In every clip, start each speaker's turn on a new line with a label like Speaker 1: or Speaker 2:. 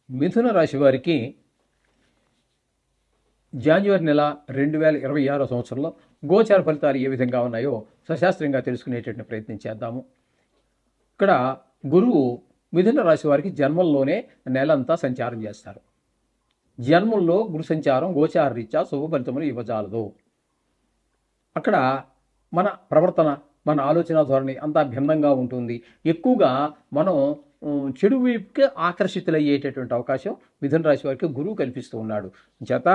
Speaker 1: మిథున రాశి వారికి జాన్యువరి నెల 2026 సంవత్సరంలో గోచార ఫలితాలు ఏ విధంగా ఉన్నాయో సశాస్త్రంగా తెలుసుకునేటటువంటి ప్రయత్నం చేద్దాము. ఇక్కడ గురువు మిథున రాశి వారికి జన్మంలోనే నెలంతా సంచారం చేస్తారు. జన్మంలో గురు సంచారం గోచార రీత్యా శుభ ఫలితములు ఇవ్వజాలదు. అక్కడ మన ప్రవర్తన, మన ఆలోచన ధోరణి అంతా భిన్నంగా ఉంటుంది. ఎక్కువగా మనం చెడు వైపుకి ఆకర్షితులయ్యేటటువంటి అవకాశం మిథున రాశి వారికి గురువు కల్పిస్తూ ఉన్నాడు. చేత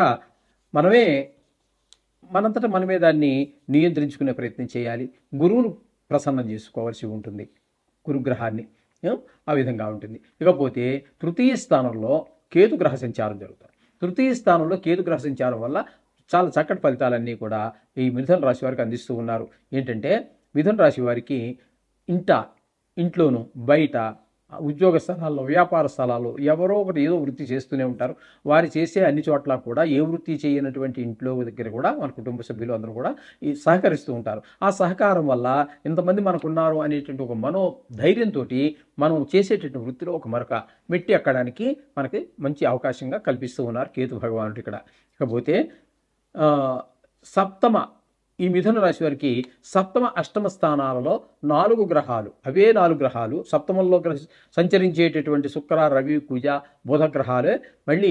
Speaker 1: మనంతటా మనమే దాన్ని నియంత్రించుకునే ప్రయత్నం చేయాలి. గురువును ప్రసన్నం చేసుకోవాల్సి ఉంటుంది, గురుగ్రహాన్ని. ఆ విధంగా ఉంటుంది. ఇకపోతే తృతీయ స్థానంలో కేతుగ్రహ సంచారం జరుగుతుంది. తృతీయ స్థానంలో కేతుగ్రహ సంచారం వల్ల చాలా చక్కటి ఫలితాలన్నీ కూడా ఈ మిథున రాశి వారికి అందిస్తూ ఉన్నారు. ఏంటంటే మిథున రాశి వారికి ఇంట్లోనూ బయట ఉద్యోగ స్థలాల్లో, వ్యాపార స్థలాల్లో ఎవరో ఒకటి ఏదో వృత్తి చేస్తూనే ఉంటారు. వారు చేసే అన్ని చోట్ల కూడా ఏ వృత్తి చేయనటువంటి ఇంట్లో దగ్గర కూడా మన కుటుంబ సభ్యులు అందరూ కూడా ఈ సహకరిస్తూ ఉంటారు. ఆ సహకారం వల్ల ఇంతమంది మనకున్నారు అనేటువంటి ఒక ధైర్యంతో మనం చేసేటటువంటి వృత్తిలో ఒక మరొక మెట్టి ఎక్కడానికి మనకి మంచి అవకాశంగా కల్పిస్తూ ఉన్నారు కేతు భగవానుడు ఇక్కడ. ఇకపోతే ఈ మిథున రాశి వారికి సప్తమ అష్టమ స్థానాలలో 4 గ్రహాలు, అవే 4 గ్రహాలు సప్తమంలో సంచరించేటటువంటి శుక్ర, రవి, కుజ, బుధ గ్రహాలే మళ్ళీ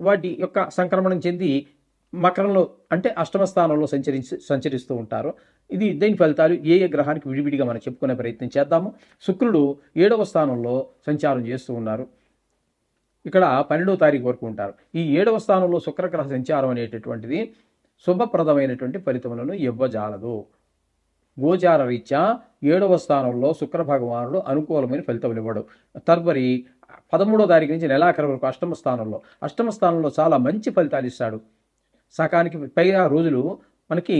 Speaker 1: వాటి యొక్క సంక్రమణం చెంది మకరంలో అంటే అష్టమ స్థానంలో సంచరిస్తూ ఉంటారు. దీని ఫలితాలు ఏ గ్రహానికి విడివిడిగా మనం చెప్పుకునే ప్రయత్నం చేద్దాము. శుక్రుడు 7వ స్థానంలో సంచారం చేస్తూ ఉన్నారు. ఇక్కడ 12వ తారీఖు వరకు ఉంటారు. ఈ 7వ స్థానంలో శుక్రగ్రహ సంచారం అనేటటువంటిది శుభప్రదమైనటువంటి ఫలితములను ఇవ్వజాలదు. గోచార రీత్యా 7వ స్థానంలో శుక్ర భగవానుడు అనుకూలమైన ఫలితములు ఇవ్వడు. తదుపరి 13వ తారీఖు నుంచి నెలాఖరు వరకు అష్టమ స్థానంలో చాలా మంచి ఫలితాలు ఇస్తాడు. సకానికి పైగా రోజులు మనకి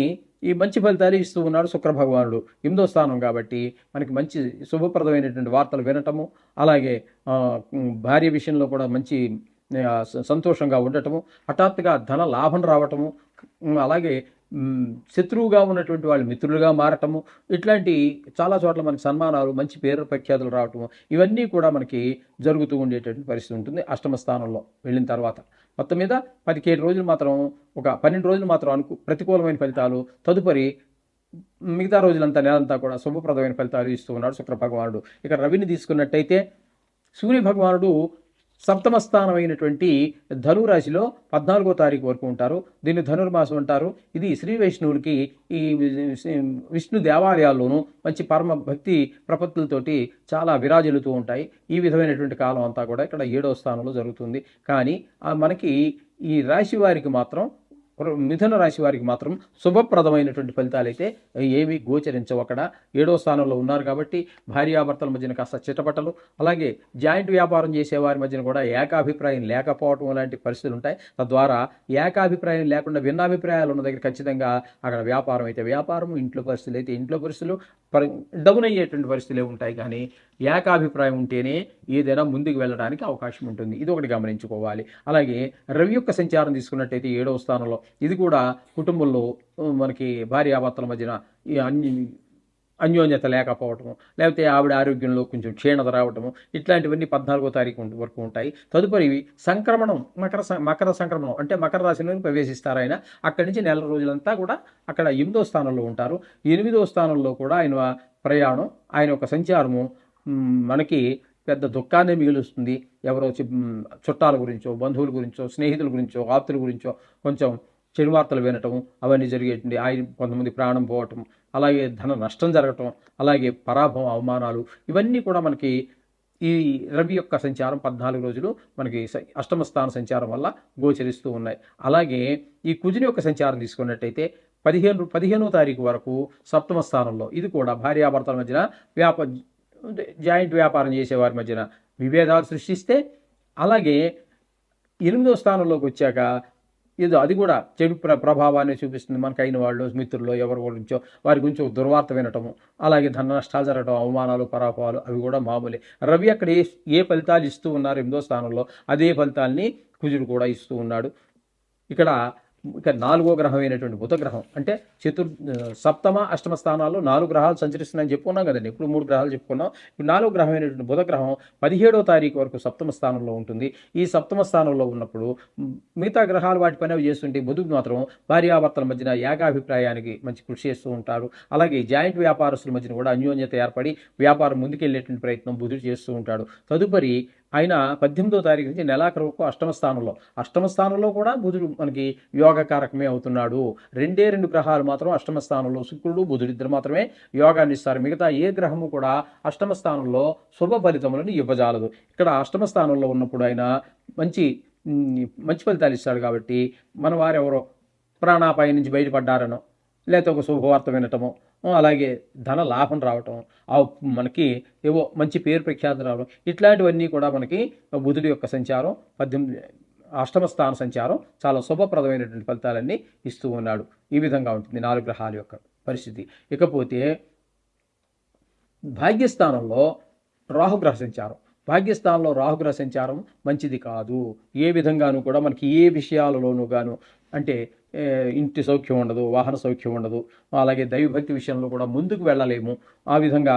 Speaker 1: ఈ మంచి ఫలితాలు ఇస్తూ ఉన్నాడు శుక్ర భగవానుడు. 8వ స్థానం కాబట్టి మనకి మంచి శుభప్రదమైనటువంటి వార్తలు వినటము, అలాగే భార్య విషయంలో కూడా మంచి సంతోషంగా ఉండటము, హఠాత్తుగా ధన లాభం రావటము, అలాగే శత్రువుగా ఉన్నటువంటి వాళ్ళు మిత్రులుగా మారటము, ఇట్లాంటి చాలా చోట్ల మనకి సన్మానాలు, మంచి పేరు ప్రఖ్యాతులు రావటము, ఇవన్నీ కూడా మనకి జరుగుతూ ఉండేటటువంటి పరిస్థితి ఉంటుంది అష్టమ స్థానంలో వెళ్ళిన తర్వాత. మొత్తం మీద 17 రోజులు మాత్రం, ఒక 12 రోజులు మాత్రం ప్రతికూలమైన ఫలితాలు, తదుపరి మిగతా రోజులంతా నెలంతా కూడా శుభప్రదమైన ఫలితాలు ఇస్తూ ఉన్నాడు శుక్ర భగవానుడు. ఇక రవిని తీసుకున్నట్టయితే సూర్య భగవానుడు సప్తమ స్థానం అయినటువంటి ధనురాశిలో 14వ తారీఖు వరకు ఉంటారు. దీన్ని ధనుర్మాసం అంటారు. ఇది శ్రీ వైష్ణవులకి ఈ విష్ణు దేవాలయాల్లోనూ మంచి పరమ భక్తి ప్రపత్తులతోటి చాలా విరాజిల్లుతూ ఉంటాయి. ఈ విధమైనటువంటి కాలం అంతా కూడా ఇక్కడ 7వ స్థానంలో జరుగుతుంది. కానీ మనకి ఈ రాశి వారికి మాత్రం, మిథున రాశి వారికి మాత్రం శుభప్రదమైనటువంటి ఫలితాలు అయితే ఏమీ గోచరించవు. అక్కడ 7వ స్థానంలో ఉన్నారు కాబట్టి భార్యాభర్తల మధ్యన కాస్త చిట్టపట్టలు, అలాగే జాయింట్ వ్యాపారం చేసేవారి మధ్యన కూడా ఏకాభిప్రాయం లేకపోవటం లాంటి పరిస్థితులు ఉంటాయి. తద్వారా ఏకాభిప్రాయం లేకుండా భిన్నాభిప్రాయాలు ఉన్న దగ్గర ఖచ్చితంగా అక్కడ వ్యాపారం అయితే వ్యాపారం, ఇంట్లో పరిస్థితులు అయితే ఇంట్లో పరిస్థితులు డౌన్ అయ్యేటువంటి పరిస్థితులే ఉంటాయి. కానీ ఏకాభిప్రాయం ఉంటేనే ఏదైనా ముందుకు వెళ్ళడానికి అవకాశం ఉంటుంది. ఇది ఒకటి గమనించుకోవాలి. అలాగే రవి యొక్క సంచారం తీసుకున్నట్టయితే 7వ స్థానంలో, ఇది కూడా కుటుంబంలో మనకి భార్యాభర్తల మధ్యన అన్యోన్యత లేకపోవటము, లేకపోతే ఆవిడ ఆరోగ్యంలో కొంచెం క్షీణత రావటము, ఇట్లాంటివన్నీ 14వ తారీఖు వరకు ఉంటాయి. తదుపరి సంక్రమణం, మకర సంక్రమణం అంటే మకర రాశిలోకి ప్రవేశిస్తారు ఆయన. అక్కడి నుంచి నెల రోజులంతా కూడా అక్కడ 8వ స్థానంలో ఉంటారు. 8వ స్థానంలో కూడా ఆయన ప్రయాణం, ఆయన యొక్క సంచారము మనకి పెద్ద దుఃఖాన్ని మిగులుస్తుంది. ఎవరో చుట్టాల గురించో, బంధువుల గురించో, స్నేహితుల గురించో, ఆప్తుల గురించో కొంచెం చెడు వార్తలు వినటం, అవన్నీ జరిగేటువంటి కొంతమంది ప్రాణం పోవటం, అలాగే ధన నష్టం జరగటం, అలాగే పరాభవం, అవమానాలు, ఇవన్నీ కూడా మనకి ఈ రవి యొక్క సంచారం 14 రోజులు మనకి అష్టమ స్థాన సంచారం వల్ల గోచరిస్తూ ఉన్నాయి. అలాగే ఈ కుజుని యొక్క సంచారం తీసుకున్నట్టయితే 15వ తారీఖు వరకు సప్తమ స్థానంలో, ఇది కూడా భార్యాభర్తల మధ్యన జాయింట్ వ్యాపారం చేసేవారి మధ్యన విభేదాలు సృష్టిస్తే, అలాగే 8వ స్థానంలోకి వచ్చాక అది కూడా చెడు ప్రభావాన్ని చూపిస్తుంది. మనకు అయిన వాళ్ళు, మిత్రులు ఎవరి గురించో వారి గురించి ఒక దుర్వార్త వినటము, అలాగే ధన నష్టాలు జరగటం, అవమానాలు, పరాభవాలు అవి కూడా మామూలే. రవి అక్కడ ఏ ఫలితాలు ఇస్తూ ఉన్నారు 8వ స్థానంలో, అదే ఫలితాలని కుజుడు కూడా ఇస్తూ ఉన్నాడు. ఇక్కడ ఇక 4వ గ్రహం అయినటువంటి బుధ గ్రహం అంటే సప్తమ అష్టమ స్థానాల్లో 4 గ్రహాలు సంచరిస్తున్నాయని చెప్పుకున్నాం కదండి. ఇప్పుడు 3 గ్రహాలు చెప్పుకున్నాం. ఇప్పుడు 4వ గ్రహం అయినటువంటి బుధ గ్రహం 17వ తారీఖు వరకు సప్తమ స్థానంలో ఉంటుంది. ఈ సప్తమ స్థానంలో ఉన్నప్పుడు మిగతా గ్రహాలు వాటి పని అవి చేస్తుంటే బుధుడు మాత్రం భార్యాభర్తల మధ్యన ఏకాభిప్రాయానికి మంచి కృషి చేస్తూ ఉంటాడు. అలాగే జాయింట్ వ్యాపారస్తుల మధ్యన కూడా అన్యోన్యత ఏర్పడి వ్యాపారం ముందుకెళ్లేటువంటి ప్రయత్నం బుధుడు చేస్తూ ఉంటాడు. తదుపరి ఆయన 18వ తారీఖు నుంచి నెలాఖరు వరకు అష్టమ స్థానంలో కూడా బుధుడు మనకి యోగకారకమే అవుతున్నాడు. 2 గ్రహాలు మాత్రం అష్టమ స్థానంలో శుక్రుడు బుధుడు ఇద్దరు మాత్రమే యోగాన్ని ఇస్తారు. మిగతా ఏ గ్రహము కూడా అష్టమ స్థానంలో శుభ ఫలితములను ఇవ్వజాలదు. ఇక్కడ అష్టమ స్థానంలో ఉన్నప్పుడు ఆయన మంచి ఫలితాలు ఇస్తాడు. కాబట్టి మన వారెవరో ప్రాణాపాయం నుంచి బయటపడ్డారనో లేకపోతే ఒక శుభవార్త వినటమో అలాగే ధన లాభం రావటం మనకి ఏవో మంచి పేరు ప్రఖ్యాతి రావడం ఇట్లాంటివన్నీ కూడా మనకి బుధుడి యొక్క సంచారం 18 అష్టమ స్థాన సంచారం చాలా శుభప్రదమైనటువంటి ఫలితాలన్నీ ఇస్తూ ఉన్నాడు. ఈ విధంగా ఉంటుంది 4 గ్రహాల యొక్క పరిస్థితి. ఇకపోతే భాగ్యస్థానంలో రాహుగ్రహ సంచారం. భాగ్యస్థానంలో రాహుగ్రహ సంచారం మంచిది కాదు. ఏ విధంగానూ కూడా మనకి ఏ విషయాలలోనూ గాను అంటే ఇంటి సౌఖ్యం ఉండదు, వాహన సౌఖ్యం ఉండదు, అలాగే దైవభక్తి విషయంలో కూడా ముందుకు వెళ్ళలేము. ఆ విధంగా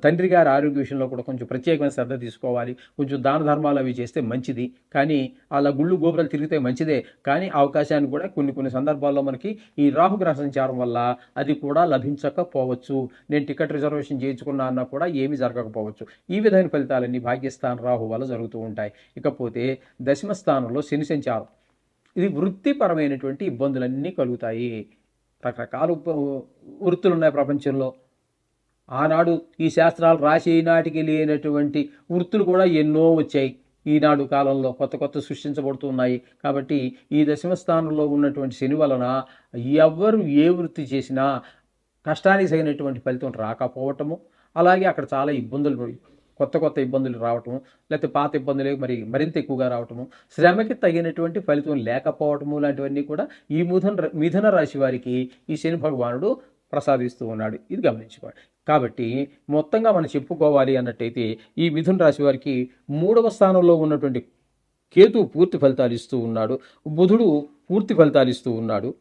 Speaker 1: తండ్రి గారి ఆరోగ్య విషయంలో కూడా కొంచెం ప్రత్యేకమైన శ్రద్ధ తీసుకోవాలి. కొంచెం దాన ధర్మాలు అవి చేస్తే మంచిది. కానీ అలా గుళ్ళు గోపురాలు తిరిగితే మంచిదే. కానీ అవకాశాన్ని కూడా కొన్ని సందర్భాల్లో మనకి ఈ రాహుగ్రహ సంచారం వల్ల అది కూడా లభించకపోవచ్చు. నేను టికెట్ రిజర్వేషన్ చేయించుకున్నా అన్నా కూడా ఏమీ జరగకపోవచ్చు. ఈ విధమైన ఫలితాలన్నీ భాగ్యస్థానం రాహు వల్ల జరుగుతూ ఉంటాయి. ఇకపోతే దశమ స్థానంలో శని సంచారం. ఇది వృత్తిపరమైనటువంటి ఇబ్బందులన్నీ కలుగుతాయి. రకరకాల వృత్తులు ఉన్నాయి ప్రపంచంలో. ఆనాడు ఈ శాస్త్రాలు రాసే నాటికి లేనటువంటి వృత్తులు కూడా ఎన్నో వచ్చాయి. ఈనాడు కాలంలో కొత్త సృష్టించబడుతున్నాయి. కాబట్టి ఈ దశమ స్థానంలో ఉన్నటువంటి శని వలన ఎవరు ఏ వృత్తి చేసినా కష్టానికి తగినటువంటి ఫలితం రాకపోవటము, అలాగే అక్కడ చాలా ఇబ్బందులు కొత్త ఇబ్బందులు రావటము, లేకపోతే పాత ఇబ్బందులే మరింత ఎక్కువగా రావటము, శ్రమకి తగినటువంటి ఫలితం లేకపోవటము లాంటివన్నీ కూడా ఈ మిథున రాశి వారికి ఈ శని భగవానుడు ప్రసాదిస్తూ ఉన్నాడు. ఇది గమనించుకోవాలి. కాబట్టి మొత్తంగా మనం చెప్పుకోవాలి అన్నట్టయితే ఈ మిథున రాశి వారికి 3వ స్థానంలో ఉన్నటువంటి కేతువు పూర్తి ఫలితాలు ఇస్తూ ఉన్నాడు. బుధుడు పూర్తి ఫలితాలు ఇస్తూ ఉన్నాడు.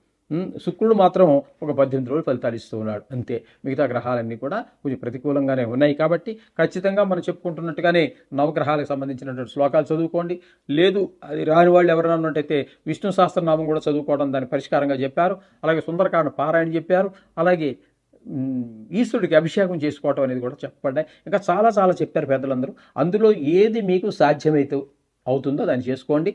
Speaker 1: శుక్రుడు మాత్రం ఒక 18 రోజులు ఫలితాలు ఇస్తూ ఉన్నాడు అంతే. మిగతా గ్రహాలన్నీ కూడా కొంచెం ప్రతికూలంగానే ఉన్నాయి. కాబట్టి ఖచ్చితంగా మనం చెప్పుకుంటున్నట్టుగానే నవగ్రహాలకు సంబంధించినటువంటి శ్లోకాలు చదువుకోండి. లేదు అది రాని వాళ్ళు ఎవరైనా ఉన్నట్టయితే విష్ణు సహస్రనామం కూడా చదువుకోవడం దానికి పరిష్కారంగా చెప్పారు. అలాగే సుందరకాండ పారాయణ చెప్పారు. అలాగే ఈశ్వరుడికి అభిషేకం చేసుకోవటం అనేది కూడా చెప్పబడ్డాయి. ఇంకా చాలా చెప్పారు పెద్దలందరూ. అందులో ఏది మీకు సాధ్యమైతే అవుతుందో దాన్ని చేసుకోండి.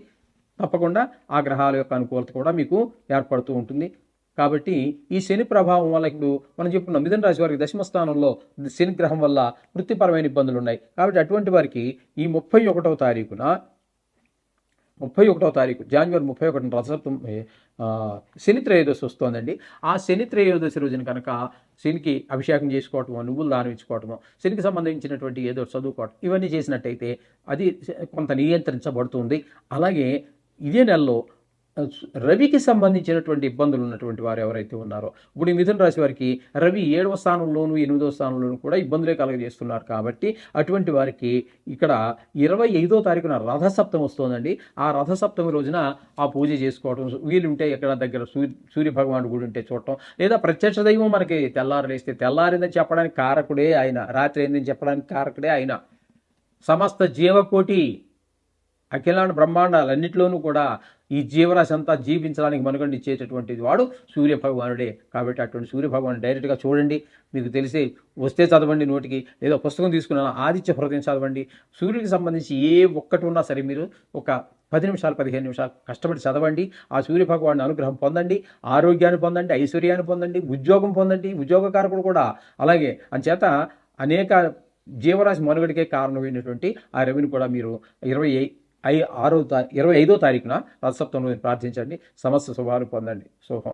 Speaker 1: తప్పకుండా ఆ గ్రహాల యొక్క అనుకూలత కూడా మీకు ఏర్పడుతూ ఉంటుంది. కాబట్టి ఈ శని ప్రభావం వల్ల ఇప్పుడు మనం చెప్పుకున్నాం మిథున రాశి వారికి దశమ స్థానంలో శని గ్రహం వల్ల వృత్తిపరమైన ఇబ్బందులు ఉన్నాయి. కాబట్టి అటువంటి వారికి ఈ 31వ తారీఖు జనవరి 31 రథసప్తం శని త్రయోదశి వస్తోందండి. ఆ శని త్రయోదశి రోజున కనుక శనికి అభిషేకం చేసుకోవటమో, నువ్వులు దానం ఇచ్చుకోవటమో, శనికి సంబంధించినటువంటి ఏదో చదువుకోవటం ఇవన్నీ చేసినట్టయితే అది కొంత నియంత్రించబడుతుంది. అలాగే ఇదే నెలలో రవికి సంబంధించినటువంటి ఇబ్బందులు ఉన్నటువంటి వారు ఎవరైతే ఉన్నారో ఇప్పుడు ఈ మిథున రాశి వారికి రవి 7వ స్థానంలోను 8వ స్థానంలోను కూడా ఇబ్బందులే కలగజేస్తున్నారు. కాబట్టి అటువంటి వారికి ఇక్కడ 25వ తారీఖున రథసప్తమి వస్తుందండి. ఆ రథసప్తమి రోజున ఆ పూజ చేసుకోవడం, వీలుంటే ఎక్కడ దగ్గర సూర్య భగవానుడు గుడి ఉంటే చూడటం, లేదా ప్రత్యక్ష దైవం మనకి తెల్లారలేస్తే తెల్లారిందని చెప్పడానికి కారకుడే ఆయన, రాత్రి అయిందని చెప్పడానికి కారకుడే ఆయన. సమస్త జీవకోటి అఖిలాండ బ్రహ్మాండాలన్నింటిలోనూ కూడా ఈ జీవరాశి అంతా జీవించడానికి మనుగండి ఇచ్చేటటువంటి వాడు సూర్య భగవానుడే. కాబట్టి అటువంటి సూర్య భగవాను డైరెక్ట్గా చూడండి. మీకు తెలిసి వస్తే చదవండి, నోటికి ఏదో పుస్తకం తీసుకున్న ఆదిత్య హృదయం చదవండి. సూర్యుడికి సంబంధించి ఏ ఒక్కటి ఉన్నా సరే మీరు ఒక 10 నిమిషాలు 15 నిమిషాలు కష్టపడి చదవండి. ఆ సూర్య భగవాను అనుగ్రహం పొందండి, ఆరోగ్యాన్ని పొందండి, ఐశ్వర్యాన్ని పొందండి, ఉద్యోగం పొందండి, ఉద్యోగకారకుడు కూడా. అలాగే అంచేత అనేక జీవరాశి మనుగడికే కారణమైనటువంటి ఆ రవిని కూడా మీరు 25వ తారీఖున రథసప్తమి ప్రార్థించండి. సమస్త శుభాలు పొందండి. శుభం.